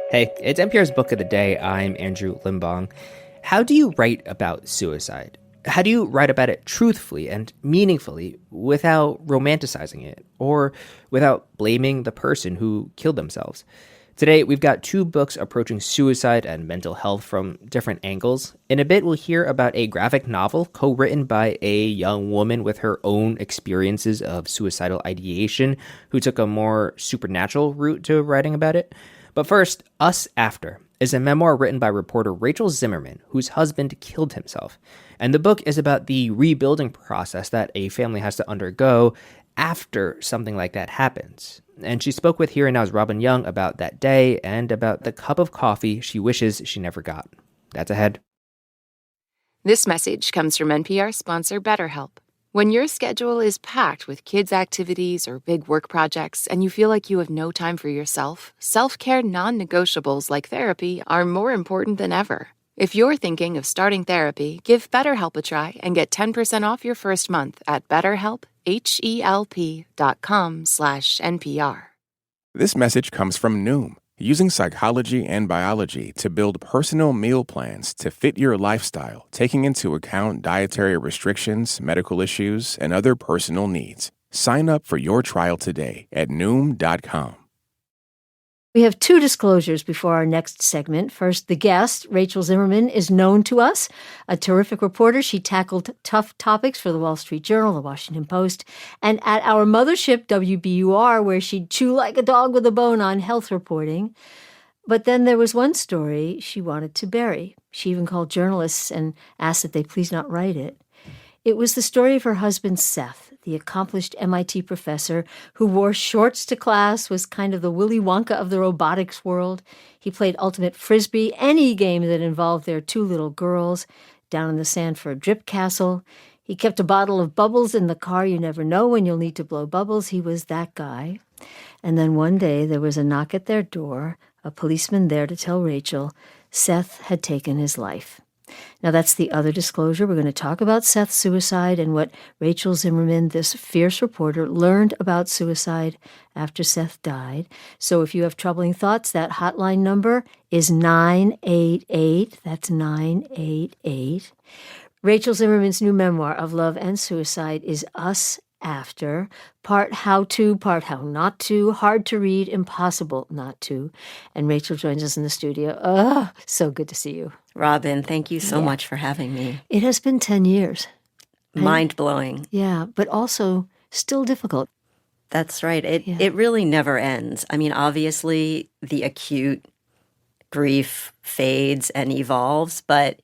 Hey, it's NPR's Book of the Day. I'm Andrew Limbong. How do you write about suicide? How do you write about it truthfully and meaningfully without romanticizing it or without blaming the person who killed themselves? Today, we've got two books approaching suicide and mental health from different angles. In a bit, we'll hear about a graphic novel co-written by a young woman with her own experiences of suicidal ideation who took a more supernatural route to writing about it. But first, Us After is a memoir written by reporter Rachel Zimmerman, whose husband killed himself. And the book is about the rebuilding process that a family has to undergo after something like that happens. And she spoke with Here and Now's Robin Young about that day and about the cup of coffee she wishes she never got. That's ahead. This message comes from NPR sponsor BetterHelp. When your schedule is packed with kids' activities or big work projects and you feel like you have no time for yourself, self-care non-negotiables like therapy are more important than ever. If you're thinking of starting therapy, give BetterHelp a try and get 10% off your first month at BetterHelp.com/NPR. This message comes from Noom, using psychology and biology to build personal meal plans to fit your lifestyle, taking into account dietary restrictions, medical issues, and other personal needs. Sign up for your trial today at Noom.com. We have two disclosures before our next segment. First, the guest, Rachel Zimmerman, is known to us. A terrific reporter, she tackled tough topics for the Wall Street Journal, the Washington Post, and at our mothership, WBUR, where she'd chew like a dog with a bone on health reporting. But then there was one story she wanted to bury. She even called journalists and asked that they please not write it. It was the story of her husband, Seth, the accomplished MIT professor who wore shorts to class, was kind of the Willy Wonka of the robotics world. He played ultimate frisbee, any game that involved their two little girls, down in the sand for a drip castle. He kept a bottle of bubbles in the car. You never know when you'll need to blow bubbles. He was that guy. And then one day there was a knock at their door, a policeman there to tell Rachel Seth had taken his life. Now, that's the other disclosure. We're going to talk about Seth's suicide and what Rachel Zimmerman, this fierce reporter, learned about suicide after Seth died. So if you have troubling thoughts, that hotline number is 988. That's 988. Rachel Zimmerman's new memoir of love and suicide is Us After, part how to, part how not to, hard to read, impossible not to. And Rachel joins us in the studio. Oh, so good to see you. Robin, thank you so much for having me. It has been 10 years. Mind-blowing. Yeah, but also still difficult. That's right. It really never ends. I mean, obviously, the acute grief fades and evolves, but,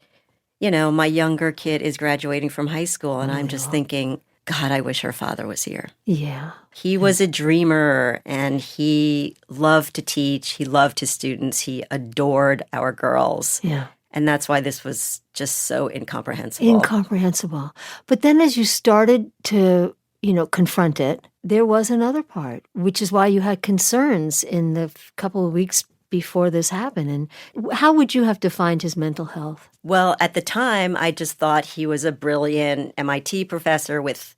you know, my younger kid is graduating from high school, and I'm just thinking, God, I wish her father was here. Yeah. He was a dreamer, and he loved to teach. He loved his students. He adored our girls. Yeah. And that's why this was just so incomprehensible. Incomprehensible. But then as you started to, confront it, there was another part, which is why you had concerns in the couple of weeks before this happened. And how would you have defined his mental health? Well, at the time, I just thought he was a brilliant MIT professor with,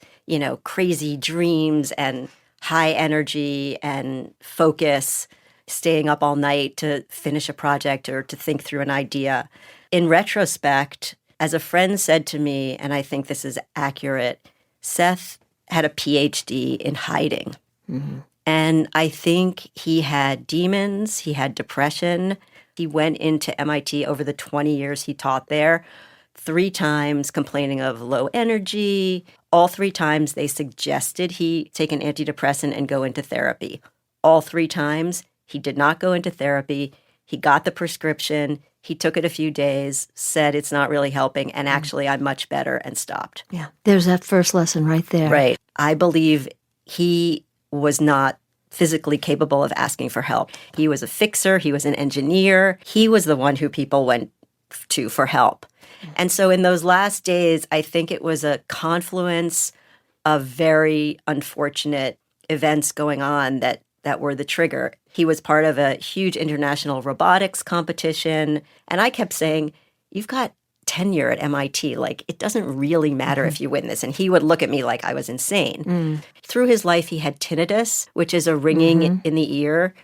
crazy dreams and high energy and focus, staying up all night to finish a project or to think through an idea. In retrospect, as a friend said to me, and I think this is accurate, Seth had a PhD in hiding. Mm-hmm. And I think he had demons, he had depression. He went into MIT over the 20 years he taught there, 3 times complaining of low energy. All 3 times they suggested he take an antidepressant and go into therapy. All 3 times he did not go into therapy. He got the prescription. He took it a few days, said it's not really helping, and actually I'm much better, and stopped. Yeah, there's that first lesson right there. Right. I believe he was not physically capable of asking for help. He was a fixer. He was an engineer. He was the one who people went to for help. And so in those last days, I think it was a confluence of very unfortunate events going on that were the trigger. He was part of a huge international robotics competition. And I kept saying, you've got tenure at MIT. Like, it doesn't really matter if you win this. And he would look at me like I was insane. Through his life, he had tinnitus, which is a ringing in the ear.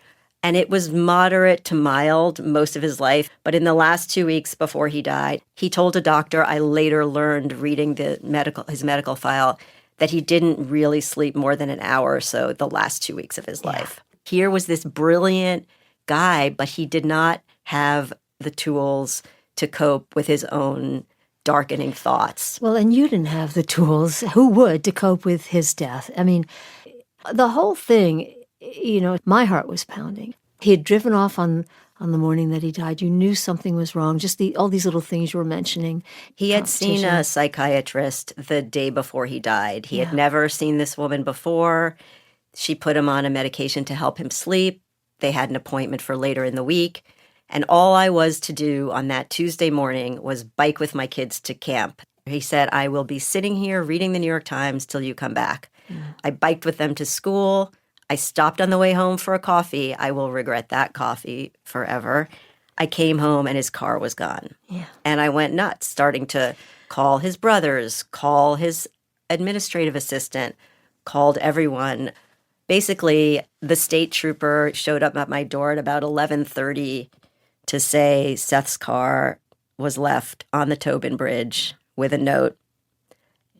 And it was moderate to mild most of his life. But in the last 2 weeks before he died, he told a doctor, I later learned reading his medical file, that he didn't really sleep more than an hour or so the last 2 weeks of his life. Here was this brilliant guy, but he did not have the tools to cope with his own darkening thoughts. Well, and you didn't have the tools. Who would, to cope with his death? I mean, the whole thing, my heart was pounding. He had driven off on the morning that he died. You knew something was wrong, just all these little things you were mentioning. He had seen a psychiatrist the day before he died. He had never seen this woman before. She put him on a medication to help him sleep. They had an appointment for later in the week. And all I was to do on that Tuesday morning was bike with my kids to camp. He said, I will be sitting here reading the New York Times till you come back. I biked with them to school. I stopped on the way home for a coffee. I will regret that coffee forever. I came home and his car was gone. Yeah. And I went nuts, starting to call his brothers, call his administrative assistant, called everyone. Basically, the state trooper showed up at my door at about 11:30 to say Seth's car was left on the Tobin Bridge with a note.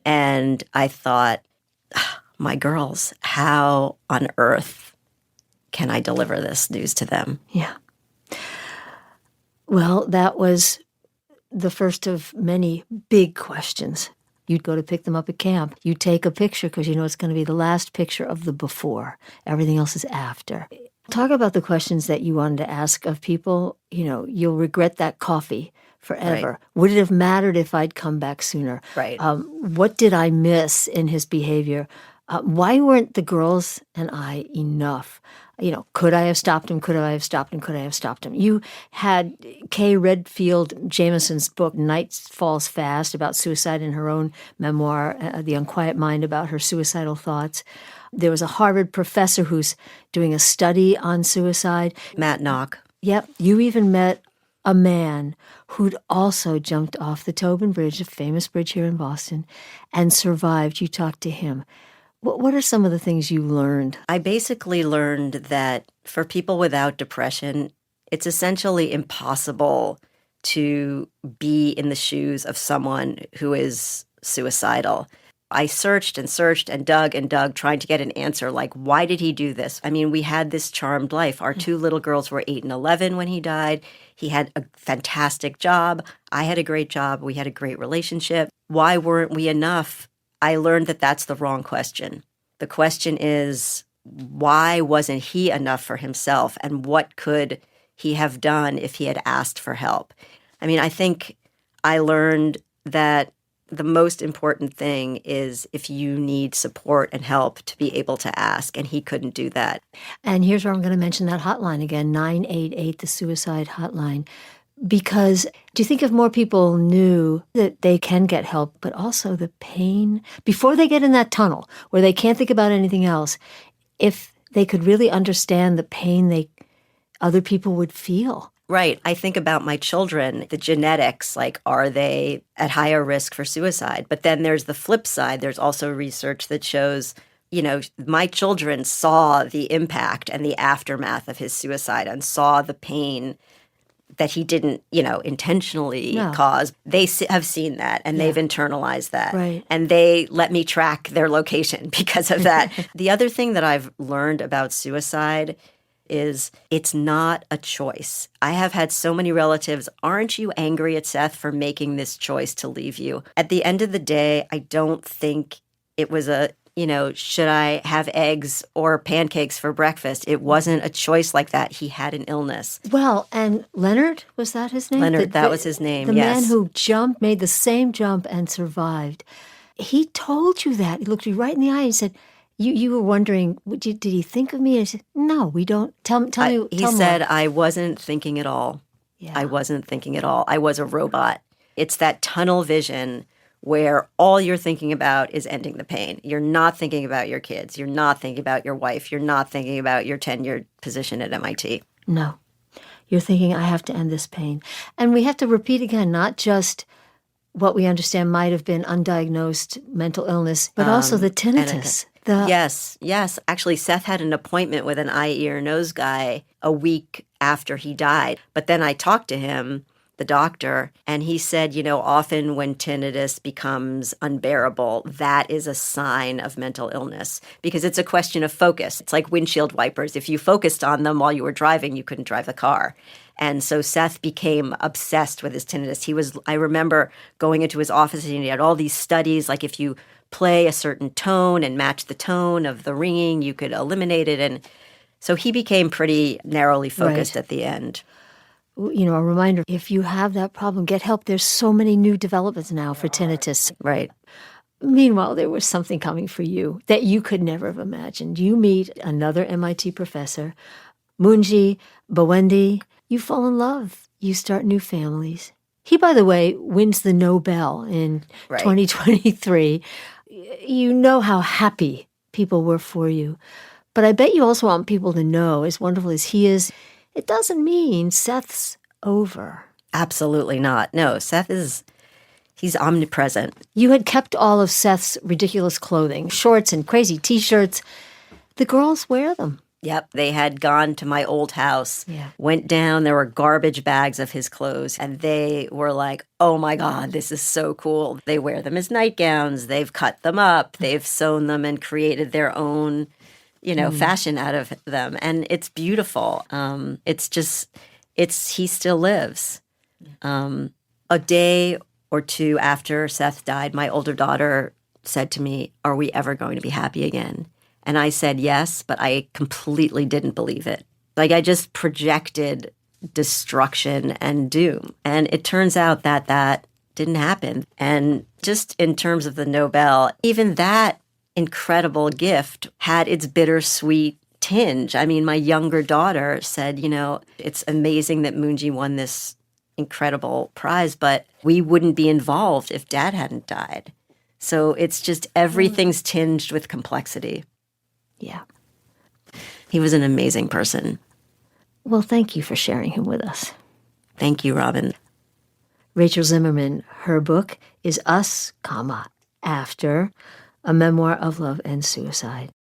And I thought, my girls, how on earth can I deliver this news to them? Yeah. Well, that was the first of many big questions. You'd go to pick them up at camp. You take a picture because you know it's going to be the last picture of the before. Everything else is after. Talk about the questions that you wanted to ask of people. You'll regret that coffee forever. Right. Would it have mattered if I'd come back sooner? Right. What did I miss in his behavior? Why weren't the girls and I enough? Could I have stopped him? Could I have stopped him? Could I have stopped him? You had Kay Redfield Jamison's book, Night Falls Fast, about suicide, in her own memoir, The Unquiet Mind, about her suicidal thoughts. There was a Harvard professor who's doing a study on suicide. Matt Knock. Yep. You even met a man who'd also jumped off the Tobin Bridge, a famous bridge here in Boston, and survived. You talked to him. What are some of the things you learned? I basically learned that for people without depression, it's essentially impossible to be in the shoes of someone who is suicidal. I searched and dug, trying to get an answer like, why did he do this? I mean, we had this charmed life. Our two little girls were 8 and 11 when he died. He had a fantastic job. I had a great job. We had a great relationship. Why weren't we enough? I learned that that's the wrong question. The question is, why wasn't he enough for himself? And what could he have done if he had asked for help? I mean, I think I learned that the most important thing is if you need support and help to be able to ask, and he couldn't do that. And here's where I'm going to mention that hotline again, 988, the suicide hotline. Because do you think if more people knew that they can get help, but also the pain, before they get in that tunnel where they can't think about anything else, if they could really understand the pain other people would feel? Right. I think about my children, the genetics, like, are they at higher risk for suicide? But then there's the flip side. There's also research that shows, my children saw the impact and the aftermath of his suicide and saw the pain that he didn't, intentionally cause. They have seen that, and they've internalized that. Right. And they let me track their location because of that. The other thing that I've learned about suicide is it's not a choice. I have had so many relatives, aren't you angry at Seth for making this choice to leave you? At the end of the day, I don't think it was should I have eggs or pancakes for breakfast? It wasn't a choice like that. He had an illness. Well, and Leonard, was that his name? Leonard, that was his name, the yes. Man who made the same jump and survived. He told you that. He looked you right in the eye and said, you were wondering, did he think of me? And I said, no, we don't. Tell me. He said, I wasn't thinking at all. Yeah. I wasn't thinking at all. I was a robot. It's that tunnel vision where all you're thinking about is ending the pain. You're not thinking about your kids. You're not thinking about your wife. You're not thinking about your tenured position at MIT. No. You're thinking, I have to end this pain. And we have to repeat again, not just what we understand might have been undiagnosed mental illness, but also the tinnitus. Yes. Actually, Seth had an appointment with an eye, ear, nose guy a week after he died. But then I talked to him, the doctor, and he said, often when tinnitus becomes unbearable, that is a sign of mental illness because it's a question of focus. It's like windshield wipers. If you focused on them while you were driving, you couldn't drive the car. And so Seth became obsessed with his tinnitus. I remember going into his office and he had all these studies, like if you play a certain tone and match the tone of the ringing, you could eliminate it. And so he became pretty narrowly focused at the end. A reminder, if you have that problem, get help. There's so many new developments now for tinnitus. Right. Meanwhile, there was something coming for you that you could never have imagined. You meet another MIT professor, Munji Bawendi. You fall in love. You start new families. He, by the way, wins the Nobel in 2023. You know how happy people were for you. But I bet you also want people to know, as wonderful as he is, it doesn't mean Seth's over. Absolutely not. No, he's omnipresent. You had kept all of Seth's ridiculous clothing, shorts and crazy T-shirts. The girls wear them. Yep, they had gone to my old house, went down, there were garbage bags of his clothes, and they were like, oh my God, this is so cool. They wear them as nightgowns, they've cut them up, they've sewn them and created their own, fashion out of them. And it's beautiful. He still lives. A day or two after Seth died, my older daughter said to me, are we ever going to be happy again? And I said yes, but I completely didn't believe it. Like I just projected destruction and doom. And it turns out that didn't happen. And just in terms of the Nobel, even that incredible gift had its bittersweet tinge. I mean, my younger daughter said, it's amazing that Munji won this incredible prize, but we wouldn't be involved if Dad hadn't died. So it's just everything's tinged with complexity. Yeah. He was an amazing person. Well, thank you for sharing him with us. Thank you, Robin. Rachel Zimmerman, her book is Us, After, a memoir of love and suicide.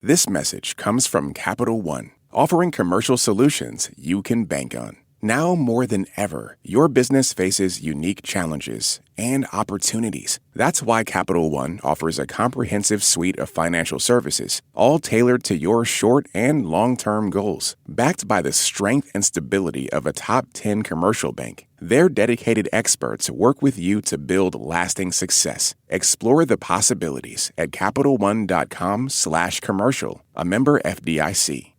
This message comes from Capital One, offering commercial solutions you can bank on. Now more than ever, your business faces unique challenges and opportunities. That's why Capital One offers a comprehensive suite of financial services, all tailored to your short and long-term goals. Backed by the strength and stability of a top 10 commercial bank, their dedicated experts work with you to build lasting success. Explore the possibilities at CapitalOne.com/commercial, a member FDIC.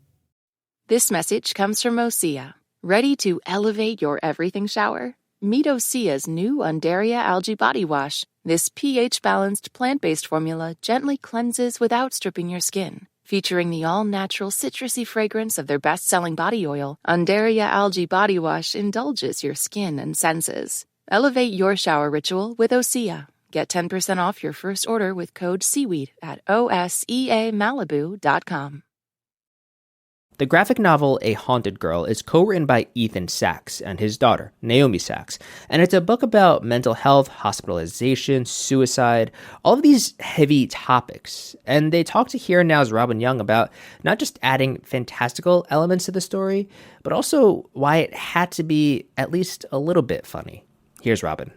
This message comes from Osea. Ready to elevate your everything shower? Meet Osea's new Undaria Algae Body Wash. This pH-balanced plant-based formula gently cleanses without stripping your skin. Featuring the all-natural citrusy fragrance of their best-selling body oil, Undaria Algae Body Wash indulges your skin and senses. Elevate your shower ritual with Osea. Get 10% off your first order with code SEAWEED at OSEAMalibu.com. The graphic novel A Haunted Girl is co-written by Ethan Sacks and his daughter, Naomi Sacks, and it's a book about mental health, hospitalization, suicide, all of these heavy topics. And they talk to Here and Now's Robin Young about not just adding fantastical elements to the story, but also why it had to be at least a little bit funny. Here's Robin.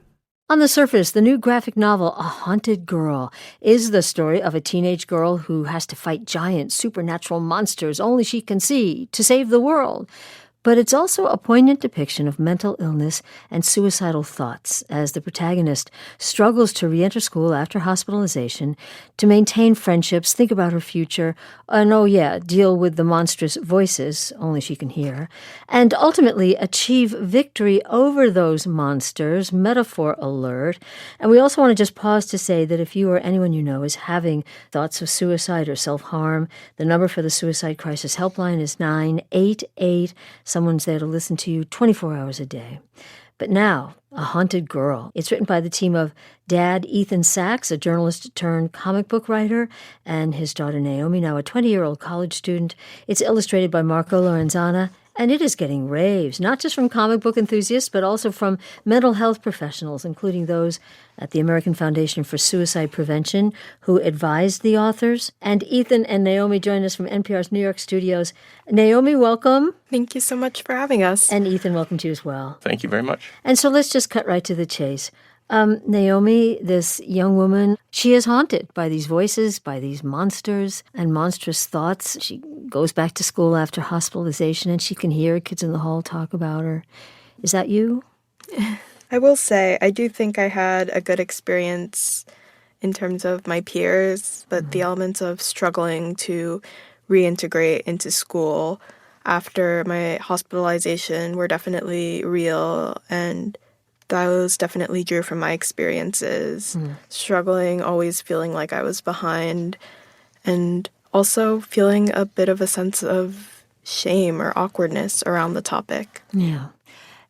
On the surface, the new graphic novel, A Haunted Girl, is the story of a teenage girl who has to fight giant supernatural monsters only she can see to save the world. But it's also a poignant depiction of mental illness and suicidal thoughts as the protagonist struggles to re-enter school after hospitalization, to maintain friendships, think about her future, and deal with the monstrous voices only she can hear, and ultimately achieve victory over those monsters, metaphor alert. And we also want to just pause to say that if you or anyone you know is having thoughts of suicide or self-harm, the number for the Suicide Crisis Helpline is 988. Someone's there to listen to you 24 hours a day. But now, A Haunted Girl. It's written by the team of Dad Ethan Sacks, a journalist turned comic book writer, and his daughter Naomi, now a 20-year-old college student. It's illustrated by Marco Lorenzana, And it is getting raves, not just from comic book enthusiasts, but also from mental health professionals, including those at the American Foundation for Suicide Prevention, who advised the authors. And Ethan and Naomi join us from NPR's New York studios. Naomi, welcome. Thank you so much for having us. And Ethan, welcome to you as well. Thank you very much. And so let's just cut right to the chase. Naomi, this young woman, she is haunted by these voices, by these monsters and monstrous thoughts. She goes back to school after hospitalization, and she can hear kids in the hall talk about her. Is that you? I will say, I do think I had a good experience in terms of my peers, but the elements of struggling to reintegrate into school after my hospitalization were definitely real, and those definitely drew from my experiences, struggling, always feeling like I was behind, and also feeling a bit of a sense of shame or awkwardness around the topic. Yeah.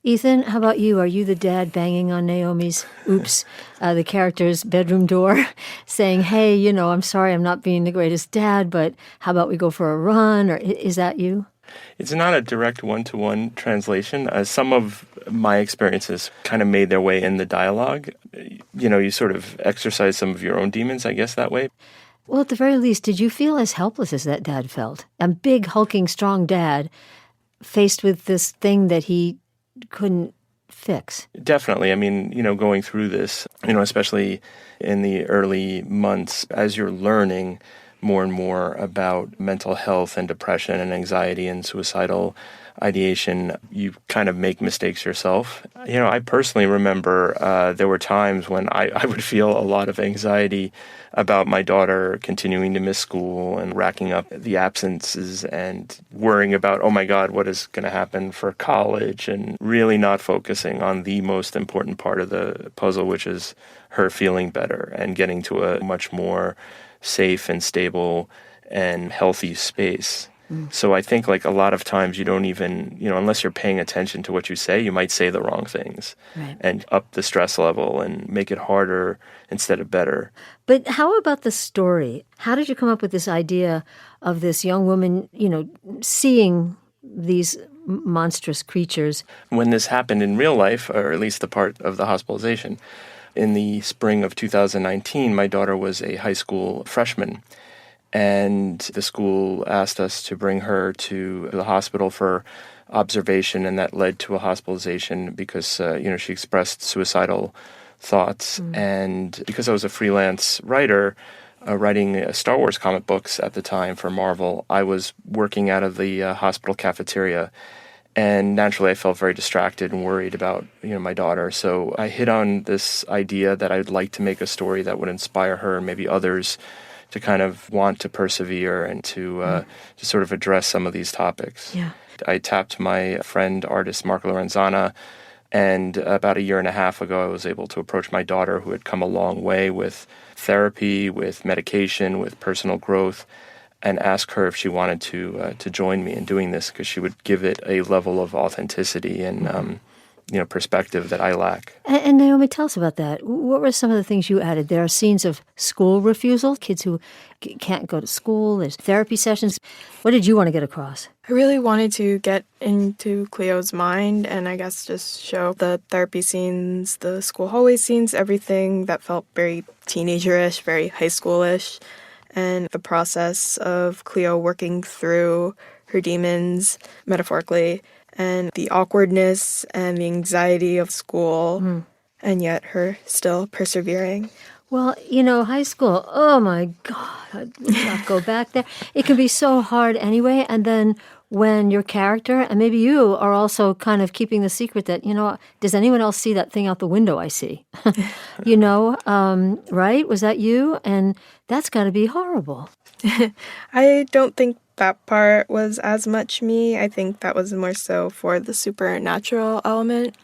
Ethan, how about you? Are you the dad banging on Naomi's, the character's bedroom door, saying, hey, I'm sorry I'm not being the greatest dad, but how about we go for a run? Or is that you? It's not a direct one-to-one translation. Some of my experiences kind of made their way in the dialogue. You sort of exercise some of your own demons, I guess, that way. Well, at the very least, did you feel as helpless as that dad felt? A big, hulking, strong dad faced with this thing that he couldn't fix. Definitely. I mean, going through this, especially in the early months, as you're learning more and more about mental health and depression and anxiety and suicidal ideation, you kind of make mistakes yourself. I personally remember there were times when I would feel a lot of anxiety about my daughter continuing to miss school and racking up the absences and worrying about, oh my God, what is going to happen for college, and really not focusing on the most important part of the puzzle, which is her feeling better and getting to a much more safe and stable and healthy space. So I think like a lot of times you don't even, unless you're paying attention to what you say, you might say the wrong things and up the stress level and make it harder instead of better. But how about the story? How did you come up with this idea of this young woman, seeing these monstrous creatures? When this happened in real life, or at least the part of the hospitalization, in the spring of 2019, my daughter was a high school freshman. And the school asked us to bring her to the hospital for observation, and that led to a hospitalization because, she expressed suicidal thoughts. And because I was a freelance writer, writing Star Wars comic books at the time for Marvel, I was working out of the hospital cafeteria. And naturally, I felt very distracted and worried about, my daughter. So I hit on this idea that I'd like to make a story that would inspire her and maybe others to kind of want to persevere and to sort of address some of these topics. Yeah. I tapped my friend, artist Mark Lorenzana, and about a year and a half ago, I was able to approach my daughter, who had come a long way with therapy, with medication, with personal growth, and ask her if she wanted to join me in doing this, because she would give it a level of authenticity and perspective that I lack. And Naomi, tell us about that. What were some of the things you added? There are scenes of school refusal, kids who can't go to school. There's therapy sessions. What did you want to get across? I really wanted to get into Cleo's mind and I guess just show the therapy scenes, the school hallway scenes, everything that felt very teenager-ish, very high school-ish, and the process of Cleo working through her demons, metaphorically, and the awkwardness and the anxiety of school, and yet her still persevering. Well, high school, oh my God, I'd not go back there. It can be so hard anyway, and then when your character, and maybe you, are also kind of keeping the secret that, does anyone else see that thing out the window I see? Right? Was that you? And that's got to be horrible. I don't think that part was as much me. I think that was more so for the supernatural element.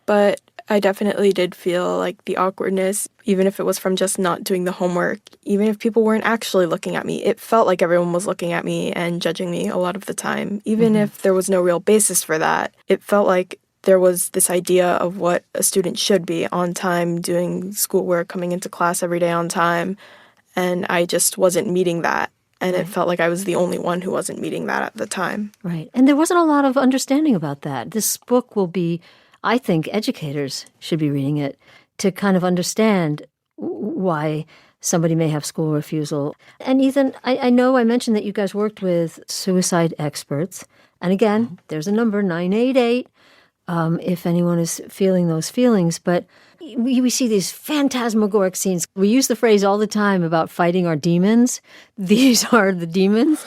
But I definitely did feel like the awkwardness, even if it was from just not doing the homework, even if people weren't actually looking at me. It felt like everyone was looking at me and judging me a lot of the time. Even if there was no real basis for that, it felt like there was this idea of what a student should be: on time, doing schoolwork, coming into class every day on time. And I just wasn't meeting that. And it felt like I was the only one who wasn't meeting that at the time. Right. And there wasn't a lot of understanding about that. This book will be, I think educators should be reading it to kind of understand why somebody may have school refusal. And Ethan, I know I mentioned that you guys worked with suicide experts. And again, there's a number, 988, if anyone is feeling those feelings. But we see these phantasmagoric scenes. We use the phrase all the time about fighting our demons. These are the demons,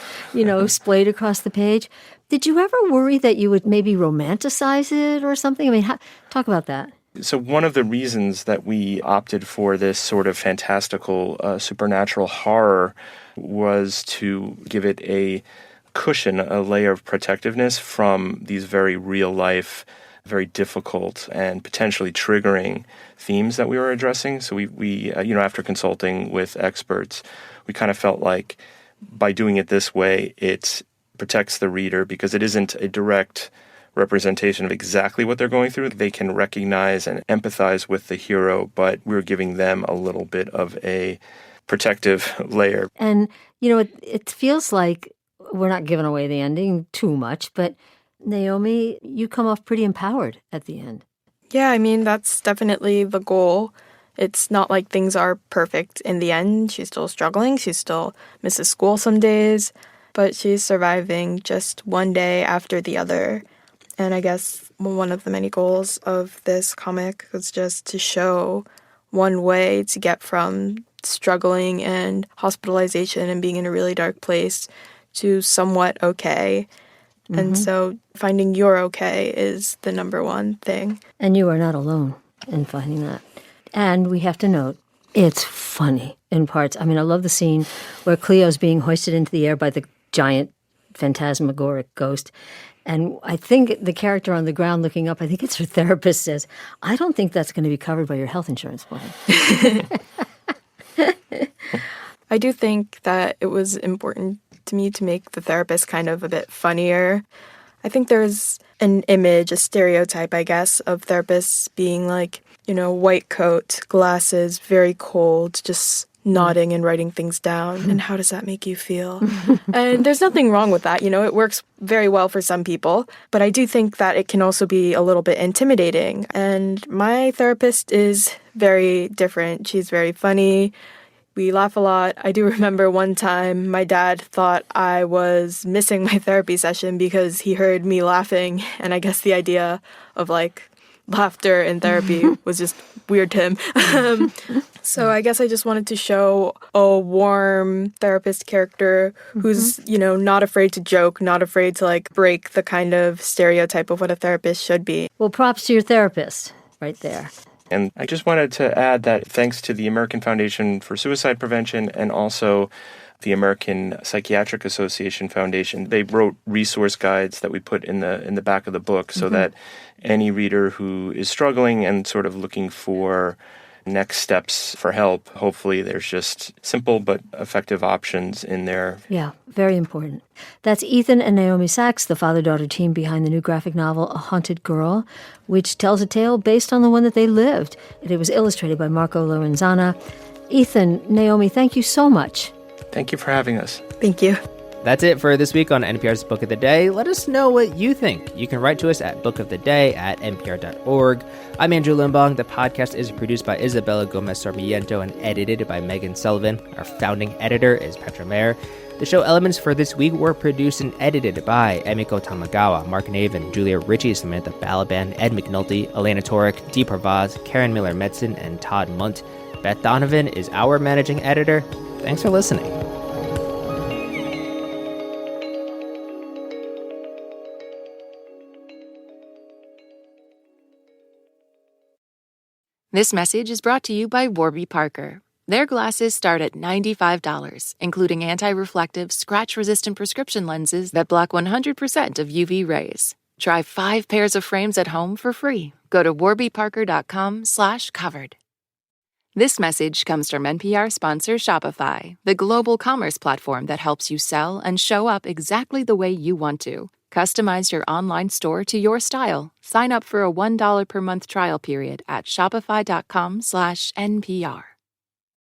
splayed across the page. Did you ever worry that you would maybe romanticize it or something? I mean, talk about that. So one of the reasons that we opted for this sort of fantastical supernatural horror was to give it a cushion, a layer of protectiveness from these very real life, very difficult and potentially triggering themes that we were addressing. So we after consulting with experts, we kind of felt like by doing it this way, it protects the reader because it isn't a direct representation of exactly what they're going through. They can recognize and empathize with the hero, but we're giving them a little bit of a protective layer. And, it feels like we're not giving away the ending too much, but Naomi, you come off pretty empowered at the end. Yeah, I mean, that's definitely the goal. It's not like things are perfect in the end. She's still struggling. She still misses school some days, but she's surviving just one day after the other. And I guess one of the many goals of this comic was just to show one way to get from struggling and hospitalization and being in a really dark place to somewhat okay. Mm-hmm. And so finding you're okay is the number one thing. And you are not alone in finding that. And we have to note, it's funny in parts. I mean, I love the scene where Cleo's being hoisted into the air by the giant phantasmagoric ghost. And I think the character on the ground looking up, I think it's her therapist, says, I don't think that's going to be covered by your health insurance plan. I do think that it was important to me to make the therapist kind of a bit funnier. I think there's an image, a stereotype, I guess, of therapists being like, white coat, glasses, very cold, just nodding and writing things down. And how does that make you feel? And there's nothing wrong with that. It works very well for some people. But I do think that it can also be a little bit intimidating. And my therapist is very different. She's very funny. We laugh a lot. I do remember one time my dad thought I was missing my therapy session because he heard me laughing. And I guess the idea of laughter in therapy was just weird to him. So I guess I just wanted to show a warm therapist character who's, not afraid to joke, not afraid to break the kind of stereotype of what a therapist should be. Well, props to your therapist right there. And I just wanted to add that thanks to the American Foundation for Suicide Prevention and also the American Psychiatric Association Foundation, they wrote resource guides that we put in the back of the book so that any reader who is struggling and sort of looking for next steps for help, hopefully there's just simple but effective options in there. Yeah, very important. That's Ethan and Naomi Sacks, the father-daughter team behind the new graphic novel, A Haunted Girl, which tells a tale based on the one that they lived. It was illustrated by Marco Lorenzana. Ethan, Naomi, thank you so much. Thank you for having us. Thank you. That's it for this week on NPR's Book of the Day. Let us know what you think. You can write to us at bookoftheday@npr.org. I'm Andrew Limbong. The podcast is produced by Isabella Gomez Sarmiento and edited by Megan Sullivan. Our founding editor is Petra Mayer. The show elements for this week were produced and edited by Emiko Tamagawa, Mark Navin, Julia Ritchie, Samantha Balaban, Ed McNulty, Elena Torek, Dee Pravaz, Karen Miller-Metzen, and Todd Munt. Beth Donovan is our managing editor. Thanks for listening. This message is brought to you by Warby Parker. Their glasses start at $95, including anti-reflective, scratch-resistant prescription lenses that block 100% of UV rays. Try 5 pairs of frames at home for free. Go to warbyparker.com/covered. This message comes from NPR sponsor Shopify, the global commerce platform that helps you sell and show up exactly the way you want to. Customize your online store to your style. Sign up for a $1 per month trial period at shopify.com/NPR.